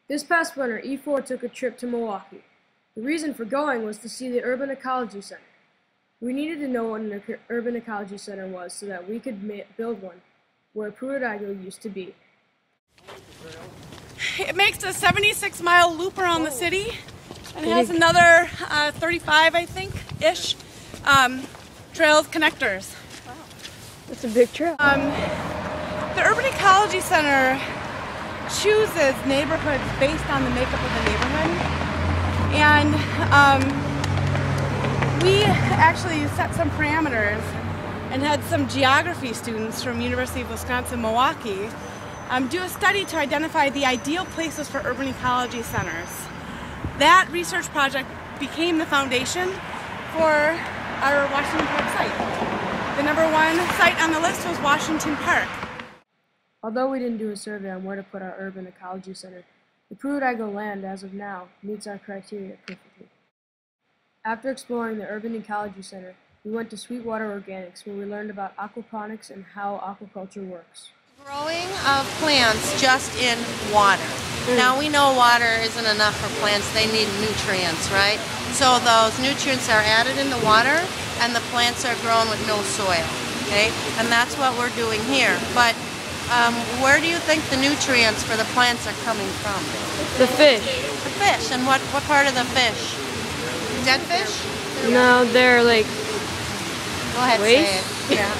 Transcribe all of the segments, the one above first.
This past winter, E4 took a trip to Milwaukee. The reason for going was to see the Urban Ecology Center. We needed to know what an Urban Ecology Center was so that we could build one where Pruitt-Igoe used to be. It makes a 76-mile loop around the city and has another 35, I think-ish, trails connectors. Wow. That's a big trail. The Urban Ecology Center chooses neighborhoods based on the makeup of the neighborhood. And we actually set some parameters and had some geography students from University of Wisconsin-Milwaukee do a study to identify the ideal places for urban ecology centers. That research project became the foundation for our Washington Park site. The #1 site on the list was Washington Park. Although we didn't do a survey on where to put our Urban Ecology Center, the Pruitt-Igoe land, as of now, meets our criteria perfectly. After exploring the Urban Ecology Center, we went to Sweetwater Organics, where we learned about aquaponics and how aquaculture works. Growing of plants just in water. Now we know water isn't enough for plants, they need nutrients, right? So those nutrients are added in the water and the plants are grown with no soil, okay? And that's what we're doing here. But where do you think the nutrients for the plants are coming from? The fish. The fish. And what part of the fish? Dead fish? No, they're like Go ahead, waste? say it. Yeah.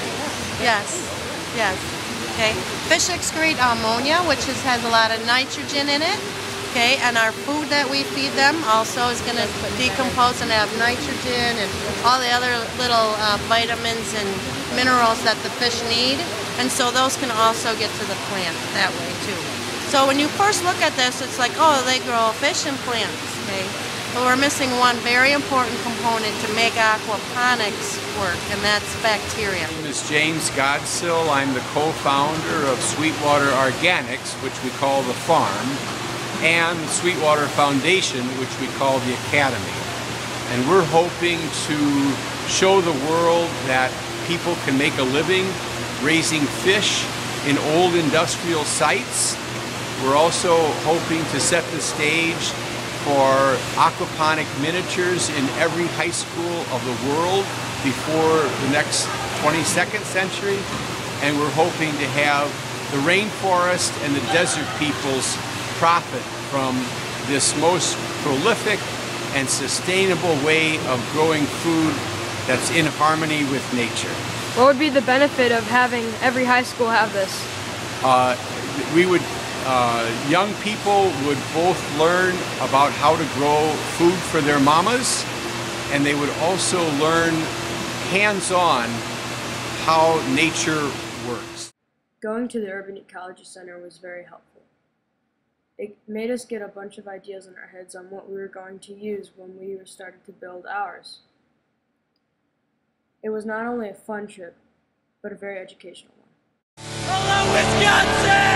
Yes. Yes. Okay. Fish excrete ammonia, which has a lot of nitrogen in it. Okay, and our food that we feed them also is going to decompose and have nitrogen and all the other little vitamins and minerals that the fish need. And so those can also get to the plant that way too. So when you first look at this, it's like, oh, they grow fish and plants, okay? But we're missing one very important component to make aquaponics work, and that's bacteria. My name is James Godsill. I'm the co-founder of Sweetwater Organics, which we call the farm, and the Sweetwater Foundation, which we call the Academy. And we're hoping to show the world that people can make a living raising fish in old industrial sites. We're also hoping to set the stage for aquaponic miniatures in every high school of the world before the next 22nd century. And we're hoping to have the rainforest and the desert peoples profit from this most prolific and sustainable way of growing food that's in harmony with nature. What would be the benefit of having every high school have this? Young people would both learn about how to grow food for their mamas, and they would also learn hands-on how nature works. Going to the Urban Ecology Center was very helpful. It made us get a bunch of ideas in our heads on what we were going to use when we started to build ours. It was not only a fun trip, but a very educational one. Hello, Wisconsin!